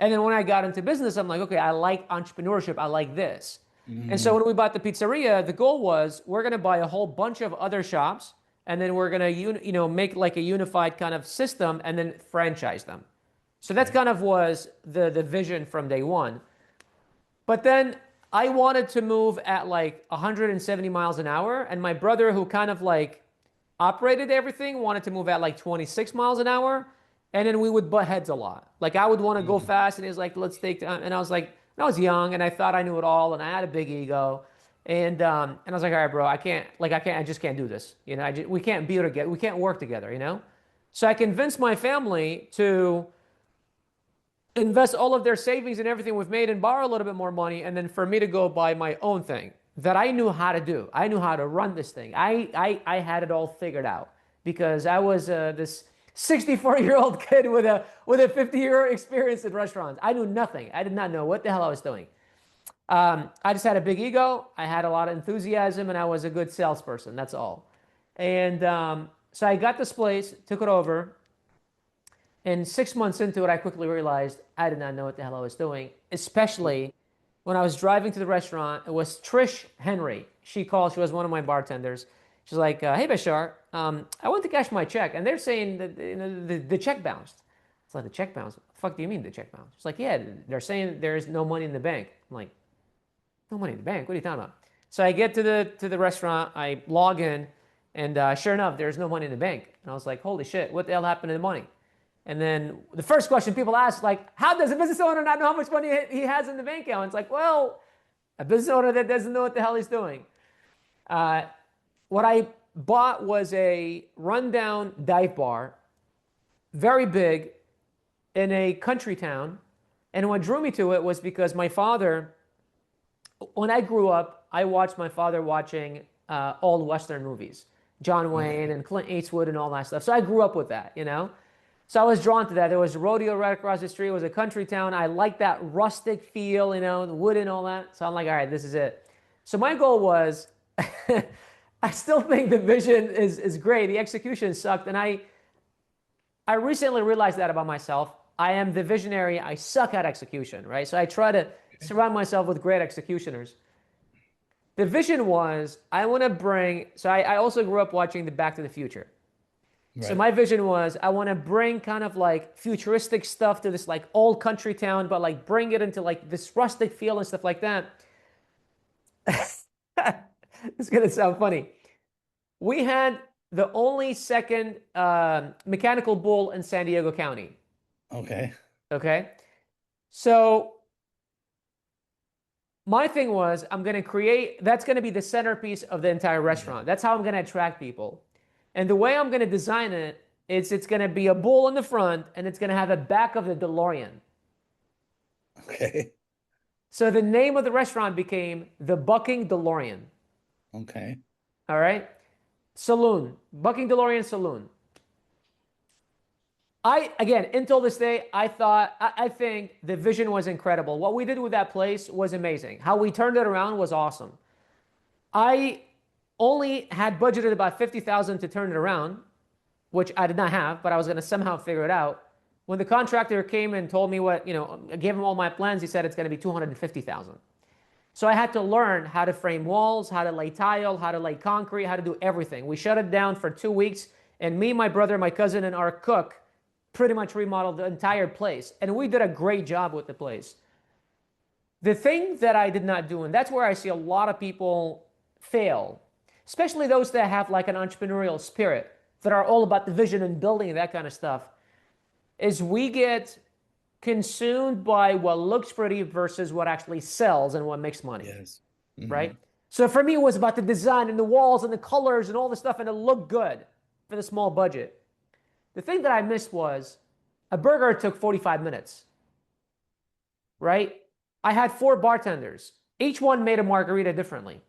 And then when I got into business, I'm like, okay, I like entrepreneurship. I like this. And so Hmm. when we bought the pizzeria, the goal was we're going to buy a whole bunch of other shops, and then we're going to make like a unified kind of system and then franchise them. So that's Okay. kind of was the vision from day one. But then I wanted to move at like 170 miles an hour, and my brother, who kind of like operated everything, wanted to move at like 26 miles an hour, and then we would butt heads a lot. Like I would want to go Mm. fast, and he was like, "Let's take time." And I was like, I was young, and I thought I knew it all, and I had a big ego, and I was like, "All right, bro, I just can't do this. We can't be together, we can't work together, you know." So I convinced my family to invest all of their savings and everything we've made and borrow a little bit more money, and then for me to go buy my own thing that I knew how to do. I knew how to run this thing. I had it all figured out because I was this 64-year-old kid with a 50-year experience in restaurants. I knew nothing. I did not know what the hell I was doing. I just had a big ego. I had a lot of enthusiasm, and I was a good salesperson. That's all. And so I got this place, took it over, and 6 months into it, I quickly realized I did not know what the hell I was doing, especially when I was driving to the restaurant. It was Trish Henry. She called. She was one of my bartenders. She's like, "Hey, Bashar, I want to cash my check." And they're saying that the check bounced. It's like, the check bounced? What the fuck do you mean the check bounced? She's like, "Yeah, they're saying there's no money in the bank." I'm like, "No money in the bank? What are you talking about?" So I get to the restaurant. I log in, and sure enough, there's no money in the bank. And I was like, "Holy shit, what the hell happened to the money?" And then the first question people ask, like, how does a business owner not know how much money he has in the bank account? It's like, well, a business owner that doesn't know what the hell he's doing. Uh, what I bought was a rundown dive bar, very big, in a country town. And what drew me to it was because my father, when I grew up, I watched my father watching old Western movies, John Wayne Okay. and Clint Eastwood and all that stuff. So I grew up with that, you know? So I was drawn to that. There was a rodeo right across the street. It was a country town. I liked that rustic feel, the wood and all that. So I'm like, all right, this is it. So my goal was, I still think the vision is great. The execution sucked. And I recently realized that about myself. I am the visionary. I suck at execution, right? So I try to surround myself with great executioners. The vision was I want to bring, so I also grew up watching the Back to the Future. So Right. my vision was I want to bring kind of like futuristic stuff to this like old country town, but like bring it into like this rustic feel and stuff like that. It's gonna sound funny. We had the only second mechanical bull in San Diego County. Okay. Okay, so my thing was I'm gonna create. That's gonna be the centerpiece of the entire Yeah. restaurant. That's how I'm gonna attract people. And the way I'm gonna design it is it's gonna be a bull in the front, and it's gonna have a back of the DeLorean. Okay. So the name of the restaurant became the Bucking DeLorean. Okay. All right. Saloon. Bucking DeLorean Saloon. Again, until this day, I think the vision was incredible. What we did with that place was amazing. How we turned it around was awesome. I only had budgeted about 50,000 to turn it around, which I did not have, but I was going to somehow figure it out. When the contractor came and told me I gave him all my plans, he said it's going to be 250,000. So I had to learn how to frame walls, how to lay tile, how to lay concrete, how to do everything. We shut it down for 2 weeks, and me, my brother, my cousin, and our cook pretty much remodeled the entire place. And we did a great job with the place. The thing that I did not do, and that's where I see a lot of people fail, especially those that have like an entrepreneurial spirit, that are all about the vision and building and that kind of stuff, is we get consumed by what looks pretty versus what actually sells and what makes money, Yes. Hmm. right? So for me, it was about the design and the walls and the colors and all the stuff, and it looked good for the small budget. The thing that I missed was a burger took 45 minutes, right? I had four bartenders. Each one made a margarita differently,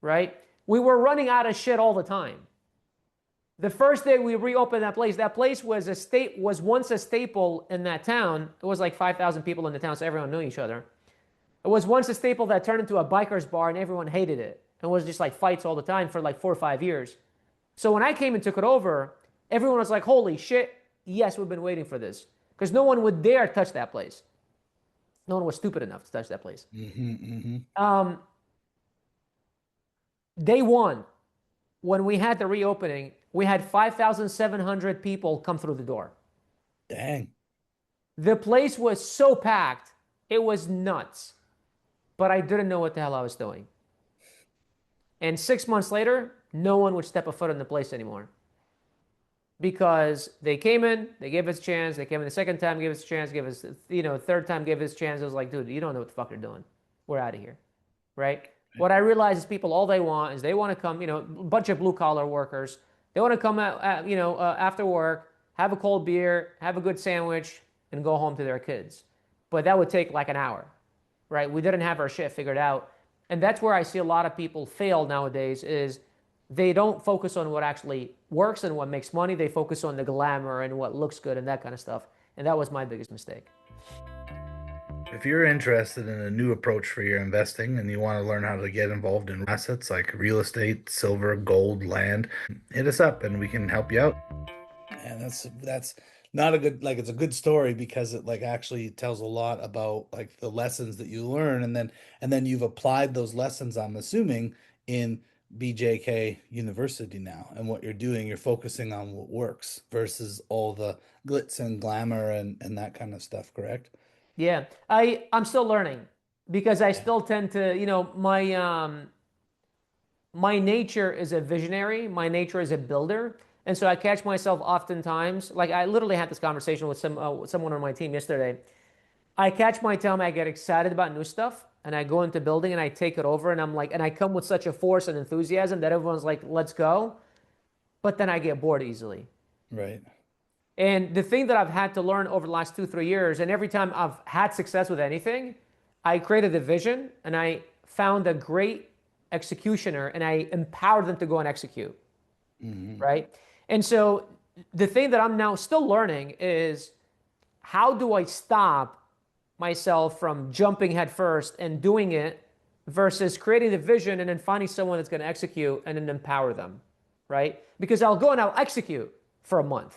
right? We were running out of shit all the time. The first day we reopened that place was once a staple in that town. It was like 5,000 people in the town, so everyone knew each other. It was once a staple that turned into a biker's bar, and everyone hated it. It was just like fights all the time for like 4 or 5 years. So when I came and took it over, everyone was like, "Holy shit! Yes, we've been waiting for this," because no one would dare touch that place. No one was stupid enough to touch that place. Hmm. Hmm. Um, Day one, when we had the reopening, we had 5,700 people come through the door. Dang. The place was so packed, it was nuts. But I didn't know what the hell I was doing. And 6 months later, no one would step a foot in the place anymore because they came in, they gave us a chance. They came in the second time, gave us a chance, gave us, third time, gave us a chance. It was like, dude, you don't know what the fuck you're doing. We're out of here, right? What I realize is people, all they want is they want to come, a bunch of blue collar workers. They want to come out, after work, have a cold beer, have a good sandwich, and go home to their kids. But that would take like an hour, right? We didn't have our shit figured out. And that's where I see a lot of people fail nowadays is they don't focus on what actually works and what makes money. They focus on the glamour and what looks good and that kind of stuff. And that was my biggest mistake. If you're interested in a new approach for your investing and you want to learn how to get involved in assets like real estate, silver, gold, land, hit us up and we can help you out. And that's not a good like it's a good story because it like actually tells a lot about like the lessons that you learn and then you've applied those lessons, I'm assuming, in BJK University now. And what you're doing, you're focusing on what works versus all the glitz and glamour and that kind of stuff, correct? Yeah. I'm still learning because I Yeah. still tend to, my nature is a visionary, my nature is a builder. And so I catch myself oftentimes, like I literally had this conversation with someone on my team yesterday. I catch my time, I get excited about new stuff, and I go into building and I take it over, and I'm like, and I come with such a force and enthusiasm that everyone's like, let's go. But then I get bored easily. Right. And the thing that I've had to learn over the last 2, 3 years, and every time I've had success with anything, I created a vision and I found a great executioner and I empowered them to go and execute. Hmm. Right. And so the thing that I'm now still learning is how do I stop myself from jumping headfirst and doing it versus creating the vision and then finding someone that's going to execute and then empower them, right? Because I'll go and I'll execute for a month,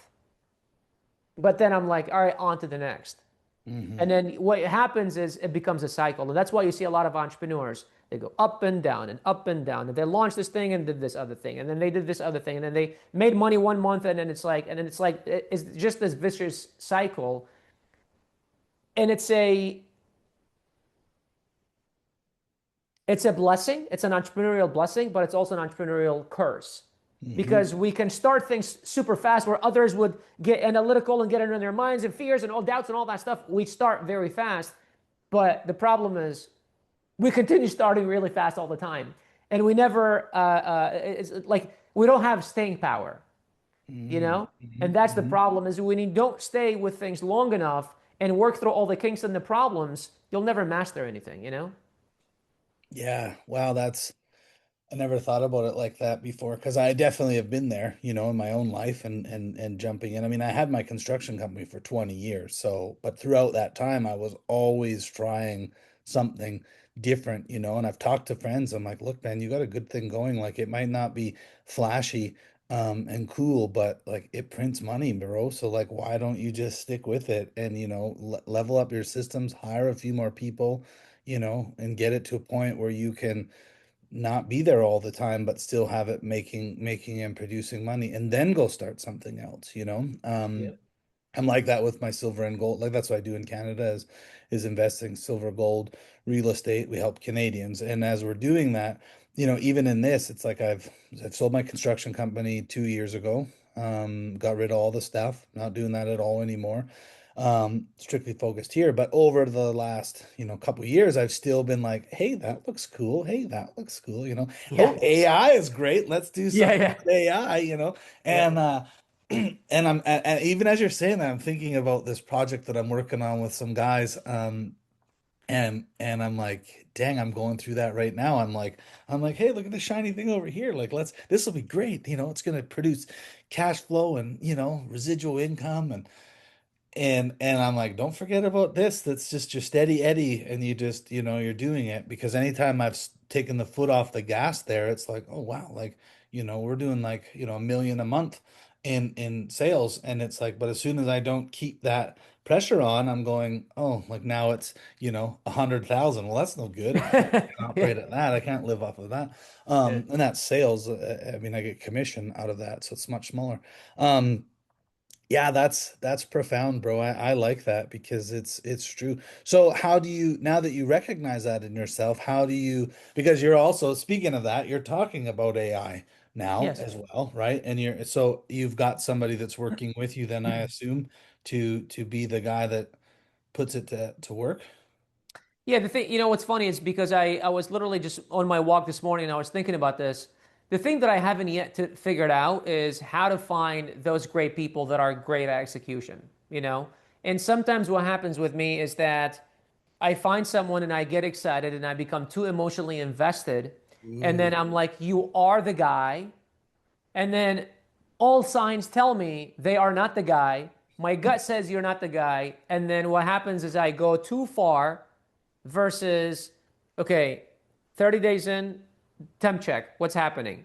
but then I'm like, all right, on to the next. And Hmm. then what happens is it becomes a cycle. And that's why you see a lot of entrepreneurs. They go up and down and up and down. And they launched this thing and did this other thing. And then they did this other thing. And then they made money one month. And then it's like, it's just this vicious cycle. And it's a blessing. It's an entrepreneurial blessing, but it's also an entrepreneurial curse Hmm. because we can start things super fast where others would get analytical and get into their minds and fears and all doubts and all that stuff. We start very fast, but the problem is we continue starting really fast all the time, and we never. It's like we don't have staying power, you Hmm. know. Hmm. And that's the Hmm. problem is when you don't stay with things long enough and work through all the kinks and the problems, you'll never master anything, you know. Yeah. Wow, that's I never thought about it like that before because I definitely have been there, in my own life and jumping in. I mean, I had my construction company for 20 years, so but throughout that time I was always trying something different, and I've talked to friends. I'm like, "Look, man, you got a good thing going. Like it might not be flashy and cool, but like it prints money, bro. So like why don't you just stick with it and, level up your systems, hire a few more people, and get it to a point where you can not be there all the time, but still have it making and producing money, and then go start something else, Yep. I'm like that with my silver and gold. Like that's what I do in Canada is investing silver, gold, real estate. We help Canadians. And as we're doing that, even in this, it's like I've sold my construction company 2 years ago. Got rid of all the stuff, not doing that at all anymore. Strictly focused here. But over the last, couple of years, I've still been like, hey, that looks cool. Hey, that looks cool. Yeah. Oh, AI is great. Let's do Yeah. something Yeah. with AI. Yeah. And and and even as you're saying that, I'm thinking about this project that I'm working on with some guys. And I'm like, dang, I'm going through that right now. I'm like, hey, look at the shiny thing over here. Like, this will be great. It's gonna produce cash flow and residual income and I'm like, don't forget about this. That's just your steady Eddie, and you just, you're doing it because anytime I've taken the foot off the gas there, it's like, oh wow, like, we're doing like, 1 million a month in sales, and it's like, but as soon as I don't keep that pressure on, I'm going, oh, like now it's, 100,000. Well, that's no good. I can't Yeah. operate at that. I can't live off of that. Yeah. And that's sales. I mean, I get commission out of that, so it's much smaller. Um, Yeah, that's profound, bro. I like that because it's true. So how do you, now that you recognize that in yourself, how do you, because you're also, speaking of that, you're talking about AI now Yes. as well, right? And you're, so you've got somebody that's working with you then, I assume, to be the guy that puts it to work. Yeah, the thing, what's funny is because I was literally just on my walk this morning and I was thinking about this. The thing that I haven't yet to figured out is how to find those great people that are great at execution, you know? And sometimes what happens with me is that I find someone and I get excited and I become too emotionally invested. And then Ooh. I'm like, you are the guy. And then all signs tell me they are not the guy. My gut says you're not the guy. And then what happens is I go too far versus, okay, 30 days in, temp check. What's happening?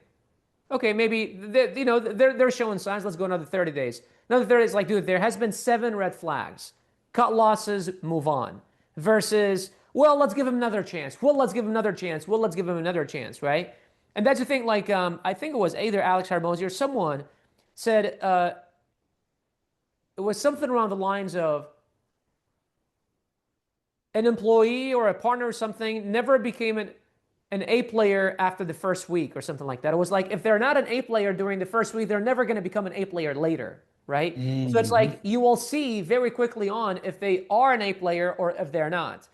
Okay, maybe they're showing signs. Let's go another 30 days. Another 30 days, like, dude, there has been 7 red flags. Cut losses, move on. Versus, well, let's give him another chance. Well, let's give him another chance. Well, let's give him another chance, right? And that's the thing. Like, I think it was either Alex Harmozy or someone said it was something around the lines of an employee or a partner or something never became an A player after the first week or something like that. It was like if they're not an A player during the first week, they're never going to become an A player later, right? So it's Hmm. like you will see very quickly on if they are an A player or if they're not.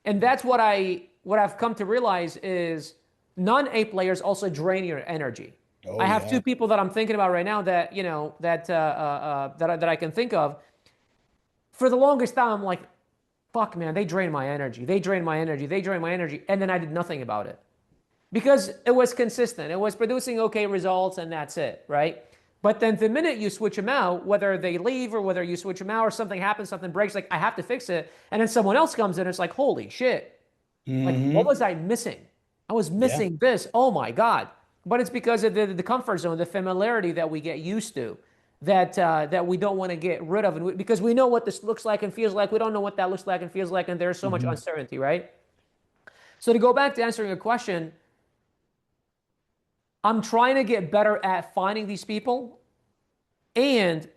And that's what I've come to realize is non-A players also drain your energy. I Oh have yeah. two people that I'm thinking about right now that that I can think of. For the longest time, I'm like, fuck, man, they drain my energy. They drain my energy. They drain my energy. And then I did nothing about it because it was consistent. It was producing okay results, and that's it, right? But then the minute you switch them out, whether they leave or whether you switch them out or something happens, something breaks, like I have to fix it. And then someone else comes in, it's like, holy shit. Like, what Hmm. was I missing? I was Yeah. missing this. Oh my God. But it's because of the comfort zone, the familiarity that we get used to, that we don't want to get rid of. And because we know what this looks like and feels like, we don't know what that looks like and feels like. And there's so much Hmm. uncertainty, right? So to go back to answering your question, I'm trying to get better at finding these people and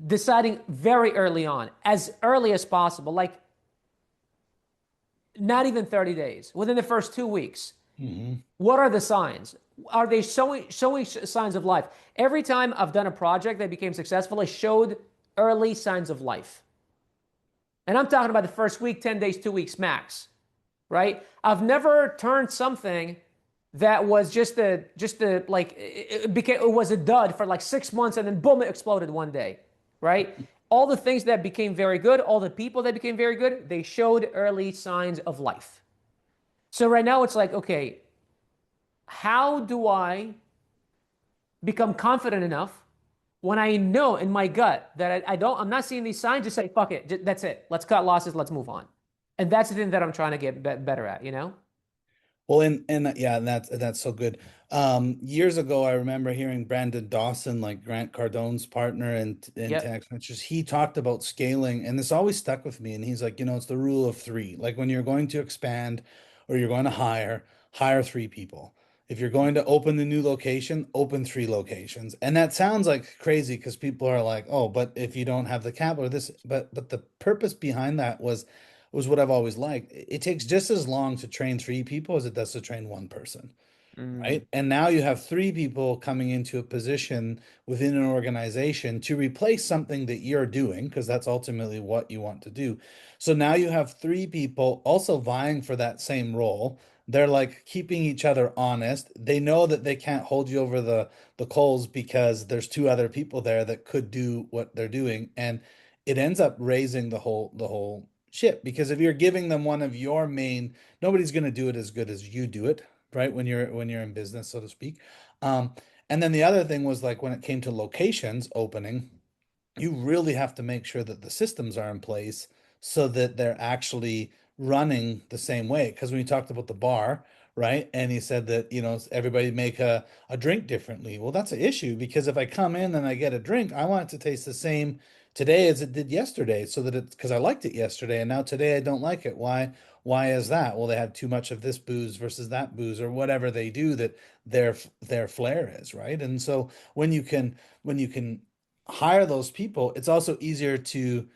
deciding very early on, as early as possible, like not even 30 days, within the first 2 weeks. Hmm. What are the signs? Are they showing signs of life? Every time I've done a project that became successful, it showed early signs of life. And I'm talking about the first week, 10 days, 2 weeks max, right? I've never turned something that was just a like it was a dud for like 6 months and then boom, it exploded one day, right? All the things that became very good, all the people that became very good, they showed early signs of life. So right now it's like, okay, how do I become confident enough when I know in my gut that I'm not seeing these signs, just say, fuck it. That's it. Let's cut losses. Let's move on. And that's the thing that I'm trying to get better at, you know? Well, and yeah, and that's so good. Years ago, I remember hearing Brandon Dawson, like Grant Cardone's partner in Yep. Tax Ventures, he talked about scaling, and this always stuck with me. And he's like, it's the rule of three. Like when you're going to expand or you're going to hire three people. If you're going to open the new location, open three locations. And that sounds like crazy because people are like, oh, but if you don't have the capital, this, but the purpose behind that was what I've always liked. It takes just as long to train three people as it does to train one person, Mm, right? And now you have three people coming into a position within an organization to replace something that you're doing, because that's ultimately what you want to do. So now you have three people also vying for that same role. They're like keeping each other honest. They know that they can't hold you over the coals because there's two other people there that could do what they're doing. And it ends up raising the whole ship, because if you're giving them one of your main, nobody's going to do it as good as you do it, right? When you're in business, so to speak. Um, and then the other thing was like when it came to locations opening, you really have to make sure that the systems are in place so that they're actually running the same way. Because when you talked about the bar, right? And he said that, everybody make a drink differently. Well, that's an issue because if I come in and I get a drink, I want it to taste the same today as it did yesterday, so that it's because I liked it yesterday and now today I don't like it. Why is that? Well, they have too much of this booze versus that booze or whatever they do that their flair is, right? And so when you can hire those people, it's also easier to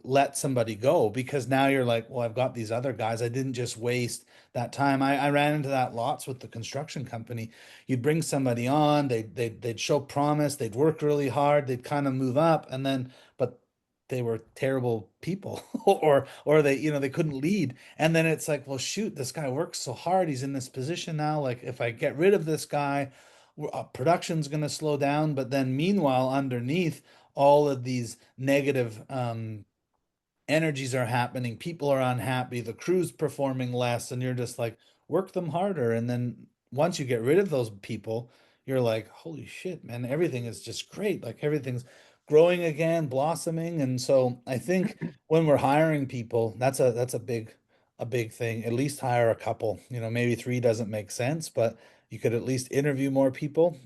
let somebody go because now you're like, well, I've got these other guys. I didn't just waste that time. I ran into that lots with the construction company. You'd bring somebody on, they'd show promise, they'd work really hard, they'd kind of move up, and then but they were terrible people or they they couldn't lead. And then it's like, well, shoot, this guy works so hard, he's in this position now, like if I get rid of this guy, production's going to slow down. But then meanwhile, underneath all of these negative energies are happening. People are unhappy. The crew's performing less, and you're just like, work them harder. And then once you get rid of those people, you're like, holy shit, man, everything is just great. Like everything's growing again, blossoming. And so I think when we're hiring people, that's a big thing. At least hire a couple. Maybe three doesn't make sense, but you could at least interview more people,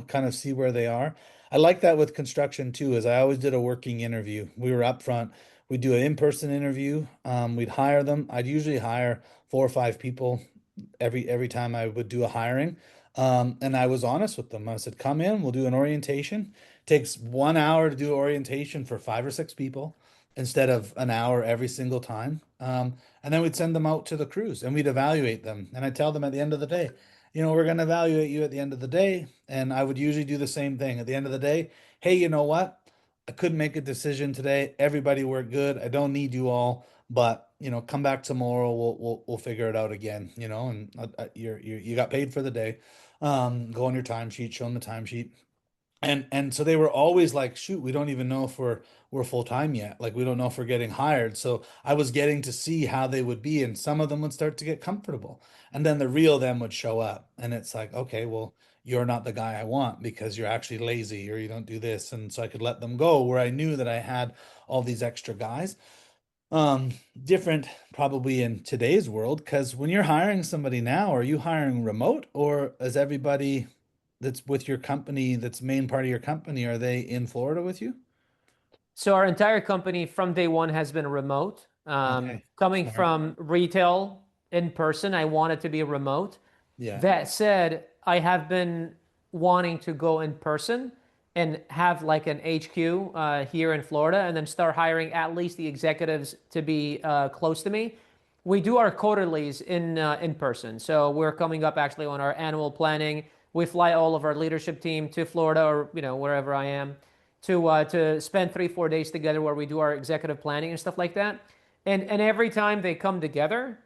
kind of see where they are. I like that with construction too, is I always did a working interview. We were upfront. We'd do an in-person interview. We'd hire them. I'd usually hire 4 or 5 people every time I would do a hiring. And I was honest with them. I said, come in, we'll do an orientation. Takes 1 hour to do orientation for 5 or 6 people instead of an hour every single time. And then we'd send them out to the crews and we'd evaluate them. And I tell them at the end of the day, we're going to evaluate you at the end of the day. And I would usually do the same thing at the end of the day. Hey, you know what? I couldn't make a decision today. Everybody worked good. I don't need you all, but come back tomorrow. We'll figure it out again. And you got paid for the day. Go on your timesheet, show them the timesheet. And so they were always like, shoot, we don't even know if we're full time yet. Like we don't know if we're getting hired. So I was getting to see how they would be, and some of them would start to get comfortable. And then the real them would show up. And it's like, okay, well, you're not the guy I want because you're actually lazy or you don't do this. And so I could let them go where I knew that I had all these extra guys. Different probably in today's world, because when you're hiring somebody now, are you hiring remote or is everybody that's with your company, that's main part of your company, are they in Florida with you? So our entire company from day one has been remote. Okay, Coming smart. from retail in person, I wanted to be remote. Yeah. That said, I have been wanting to go in person and have like an HQ here in Florida and then start hiring at least the executives to be close to me. We do our quarterlies in person. So we're coming up actually on our annual planning. We fly all of our leadership team to Florida or wherever I am to spend 3 4 days together where we do our executive planning and stuff like that. And every time they come together,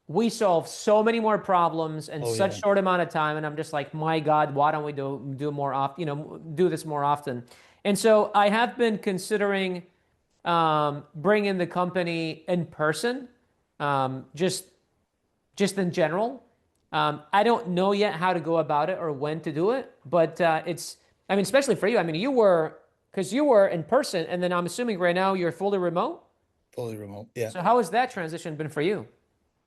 we solve so many more problems in Oh such yeah. short amount of time. And I'm just like, my God, why don't we do more often? Do this more often. And so I have been considering bringing the company in person, just in general. I don't know yet how to go about it or when to do it, but I mean, especially for you. I mean, because you were in person, and then I'm assuming right now you're fully remote. Fully remote. Yeah. So how has that transition been for you?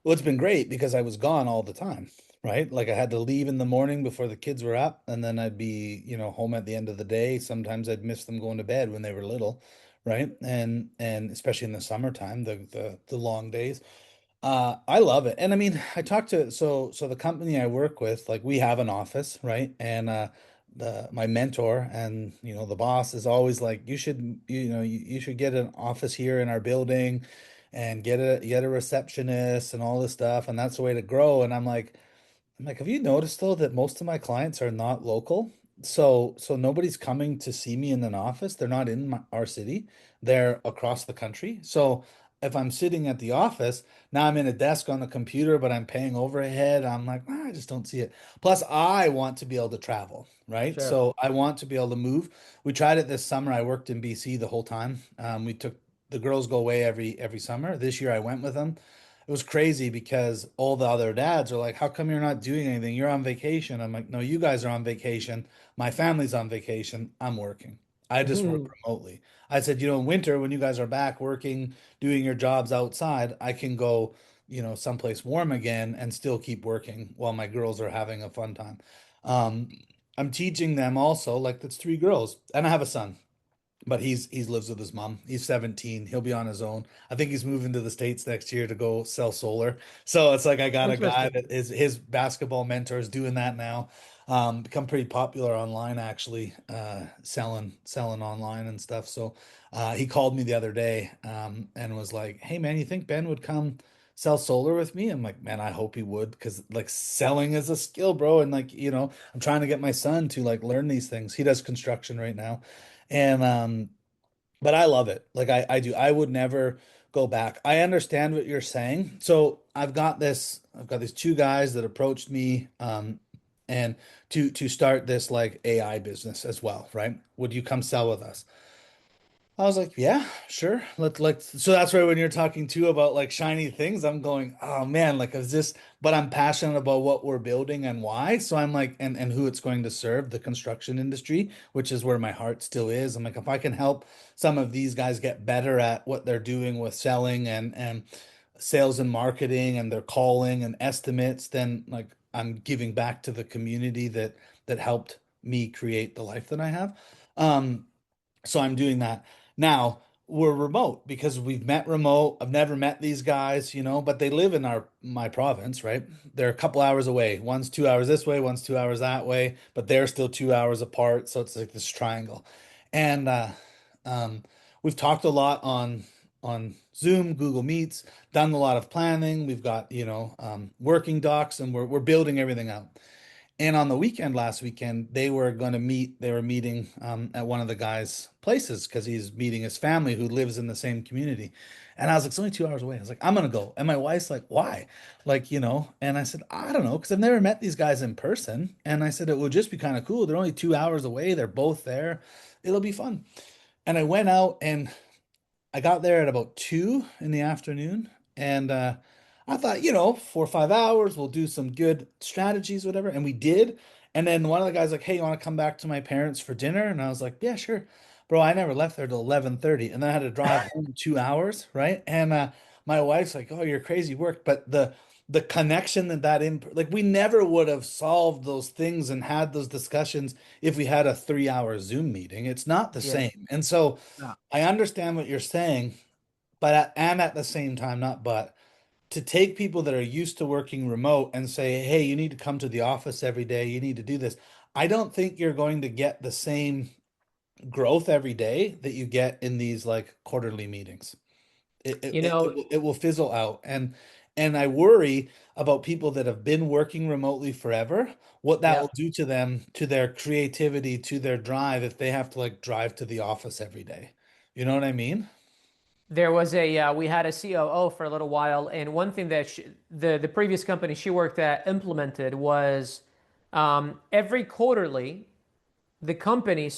Well, it's been great because I was gone all the time, right? Like I had to leave in the morning before the kids were up, and then I'd be, home at the end of the day. Sometimes I'd miss them going to bed when they were little, right? And especially in the summertime, the long days. I love it. And I mean, I talked to so the company I work with, like we have an office, right? And the my mentor and the boss is always like, you should get an office here in our building and get a receptionist and all this stuff, and that's the way to grow. And I'm like, have you noticed though that most of my clients are not local? So nobody's coming to see me in an office. They're not in our city. They're across the country. So if I'm sitting at the office, now I'm in a desk on the computer, but I'm paying overhead. I'm like, I just don't see it. Plus, I want to be able to travel, right? Sure. So I want to be able to move. We tried it this summer. I worked in BC the whole time. We took the girls go away every summer. This year I went with them. It was crazy because all the other dads are like, how come you're not doing anything? You're on vacation. I'm like, no, you guys are on vacation. My family's on vacation. I'm working. I just work Mhm. remotely. I said, in winter, when you guys are back working, doing your jobs outside, I can go, someplace warm again and still keep working while my girls are having a fun time. Um, I'm teaching them also, like, that's 3 girls, and I have a son. but he's lives with his mom. He's 17. He'll be on his own. I think he's moving to the States next year to go sell solar. So it's like I got a guy Interesting. that is his basketball mentor is doing that now. Become pretty popular online actually, selling online and stuff. So he called me the other day and was like, "Hey man, you think Ben would come sell solar with me?" I'm like, "Man, I hope he would, because like selling is a skill, bro." And like, I'm trying to get my son to like learn these things. He does construction right now. And but I love it. Like I do. I would never go back. I understand what you're saying. So I've got these two guys that approached me and to start this like AI business as well, right? Would you come sell with us? I was like, yeah, sure. So that's where when you're talking too about like shiny things, I'm going, oh man, like is this, but I'm passionate about what we're building and why. So I'm like, and who it's going to serve, the construction industry, which is where my heart still is. I'm like, if I can help some of these guys get better at what they're doing with selling and sales and marketing and their calling and estimates, then like I'm giving back to the community that helped me create the life that I have. Um, so I'm doing that. Now we're remote because we've met remote. I've never met these guys, but they live in my province, right? They're a couple hours away. One's 2 hours this way, one's 2 hours that way, but they're still 2 hours apart. So it's like this triangle. And um, we've talked a lot on Zoom, Google Meets, done a lot of planning. We've got, working docs, and we're building everything out. And on the weekend, last weekend, they were going to meet. They were meeting at one of the guys' places because he's meeting his family who lives in the same community. And I was like, it's only 2 hours away. I was like, I'm gonna go. And my wife's like, why? Like, and I said, I don't know, because I've never met these guys in person. And I said, it would just be kind of cool. They're only 2 hours away. They're both there. It'll be fun. And I went out and I got there at about 2 in the afternoon, and I thought, 4 or 5 hours, we'll do some good strategies, whatever. And we did. And then one of the guys like, "Hey, you want to come back to my parents for dinner?" And I was like, "Yeah, sure." Bro, I never left there till 11:30, and then I had to drive home 2 hours, right? And my wife's like, "Oh, you're crazy work," but the connection that in like we never would have solved those things and had those discussions if we had a 3 hour Zoom meeting. It's not the Yeah. same. And so Yeah. I understand what you're saying, but at the same time, not but, to take people that are used to working remote and say, hey, you need to come to the office every day, you need to do this. I don't think you're going to get the same growth every day that you get in these like quarterly meetings. It it, You it, know, it will, it will fizzle out. And I worry about people that have been working remotely forever, what that yeah. will do to them, to their creativity, to their drive if they have to like drive to the office every day. You know what I mean? There was we had a COO for a little while, and one thing that the previous company she worked at implemented was every quarterly, the company,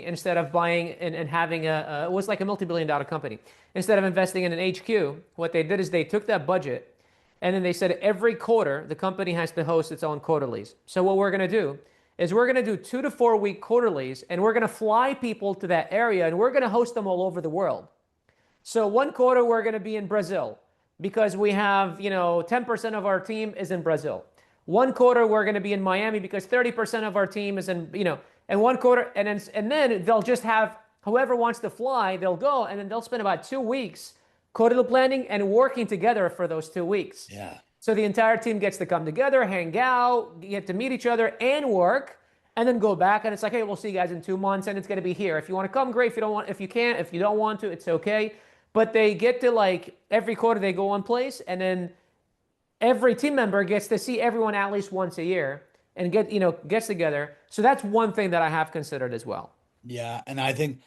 instead of buying and having it was like a multi-billion dollar company. Instead of investing in an HQ, what they did is they took that budget and then they said every quarter the company has to host its own quarterlies. So what we're going to do is we're going to do 2 to 4 week quarterlies, and we're going to fly people to that area, and we're going to host them all over the world. So one quarter we're going to be in Brazil because we have, 10% of our team is in Brazil. One quarter we're going to be in Miami because 30% of our team is in, and one quarter, and then they'll just have whoever wants to fly, they'll go, and then they'll spend about 2 weeks quarterly planning and working together for those 2 weeks. Yeah. So the entire team gets to come together, hang out, get to meet each other and work, and then go back. And it's like, hey, we'll see you guys in 2 months, and it's going to be here. If you want to come, great. If you don't want, if you can't, if you don't want to, it's okay. But they get to like every quarter they go one place, and then every team member gets to see everyone at least once a year and gets together. So that's one thing that I have considered as well. Yeah, and I think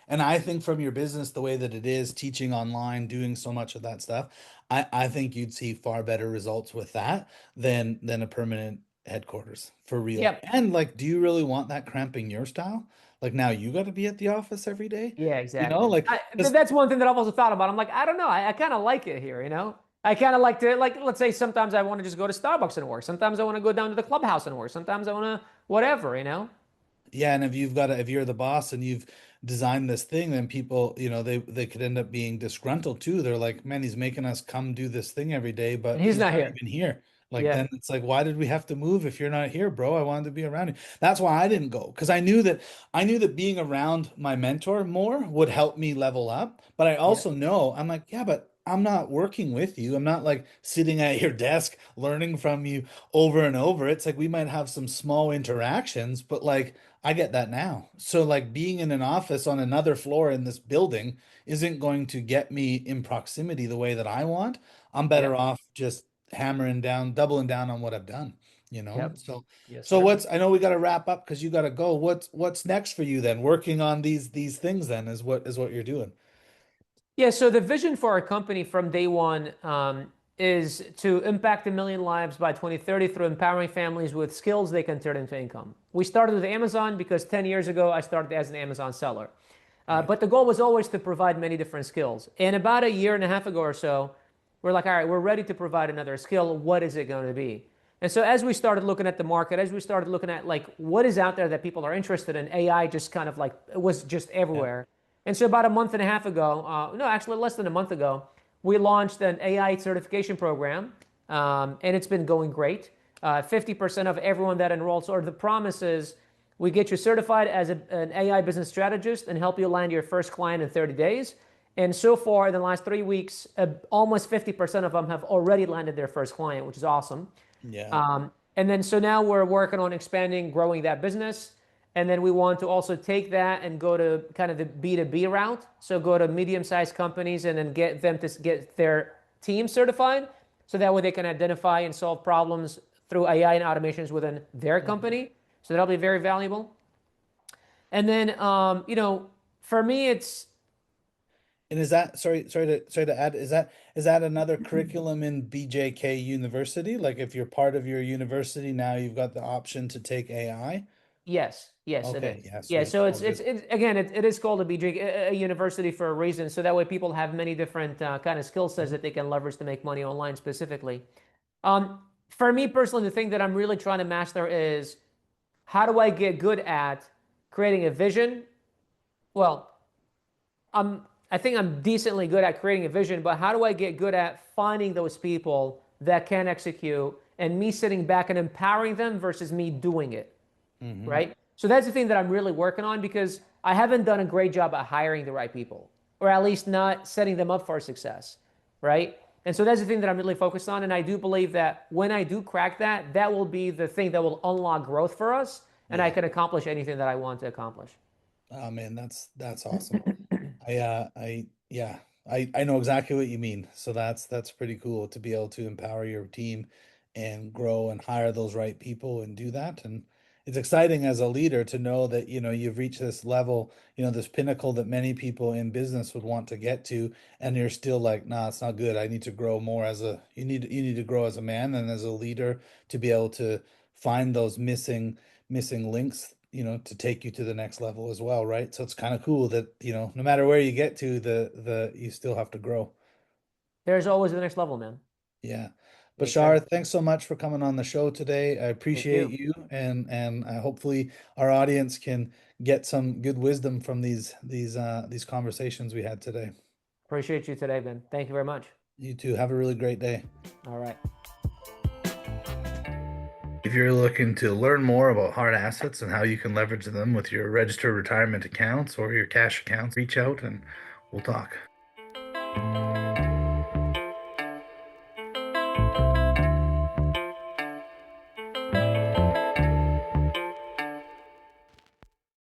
from your business the way that it is, teaching online, doing so much of that stuff, I think you'd see far better results with that than a permanent headquarters for real. Yep. And like, do you really want that cramping your style? Like now you got to be at the office every day, Yeah, exactly. like because That's one thing that I've also thought about. I'm like, I don't know. I kind of like it here. I kind of like to, like, let's say sometimes I want to just go to Starbucks and work. Sometimes I want to go down to the clubhouse and work. Sometimes I want to whatever. yeah, and if you're the boss and you've designed this thing, then people, they could end up being disgruntled too. They're like, man, he's making us come do this thing every day, And but he's he's not not here. even here. Like Yeah. then it's like, why did we have to move if you're not here, bro? I wanted to be around you. That's why I didn't go because I knew that being around my mentor more would help me level up. But I Yeah. also know I'm like, yeah, but I'm not working with you. I'm not like sitting at your desk learning from you over and over. It's like we might have some small interactions, but like I get that now. So like being in an office on another floor in this building isn't going to get me in proximity the way that I want. I'm better Yep. off just hammering down, doubling down on what I've done. Yep. So Yes, so sir. what's I know we got to wrap up because you got to go. What's next for you then? Working on these things then is what you're doing. Yeah, so the vision for our company from day one is to impact 1 million lives by 2030 through empowering families with skills they can turn into income. We started with Amazon because 10 years ago I started as an Amazon seller. Right. But the goal was always to provide many different skills. And about a year and a half ago or so, we're like, all right, we're ready to provide another skill. What is it going to be? And so as we started looking at the market, as we started looking at like what is out there that people are interested in, AI just kind of like it was just Yeah. everywhere. And so about a month and a half ago, no, actually less than a month ago, we launched an AI certification program, and it's been going great. 50% of everyone that enrolls, or the promise is we get you certified as an AI business strategist and help you land your first client in 30 days. And so far, in the last 3 weeks, almost 50% of them have already landed their first client, which is awesome. Yeah. And then so now we're working on expanding, growing that business. And then we want to also take that and go to kind of the B2B route. So go to medium-sized companies and then get them to get their team certified. So that way they can identify and solve problems through AI and automations within their Mhm. company. So that'll be very valuable. And then, for me, it's And is that sorry to add, is that another curriculum in BJK University? Like if you're part of your university now, you've got the option to take AI? yes, yes, it Okay, is. yeah, Yeah, sweet. so All good. it's again, it is called a BJ, a university for a reason. So that way people have many different kind of skill sets Mhm. that they can leverage to make money online specifically. For me personally, the thing that I'm really trying to master is how do I get good at creating a vision? Well, I think I'm decently good at creating a vision, but how do I get good at finding those people that can execute and me sitting back and empowering them versus me doing it, Hmm. right? So that's the thing that I'm really working on because I haven't done a great job at hiring the right people, or at least not setting them up for success, right? And so that's the thing that I'm really focused on. And I do believe that when I do crack that, that will be the thing that will unlock growth for us, and I Yeah. can accomplish anything that I want to accomplish. Oh man, that's awesome. I know exactly what you mean. So that's pretty cool to be able to empower your team and grow and hire those right people and do that. And it's exciting as a leader to know that, you've reached this level, this pinnacle that many people in business would want to get to, and you're still like, nah, it's not good. I need to grow more you need to grow as a man and as a leader to be able to find those missing links, to take you to the next level as well, right? So it's kind of cool that, no matter where you get to, the you still have to grow. There's always the next level, man. Yeah. Yes, sir. Bashar, thanks so much for coming on the show today. I Thank appreciate you. you, and hopefully our audience can get some good wisdom from these conversations we had today. Appreciate you today, Ben. Thank you very much. You too. Have a really great day. All right. If you're looking to learn more about hard assets and how you can leverage them with your registered retirement accounts or your cash accounts, reach out and we'll talk.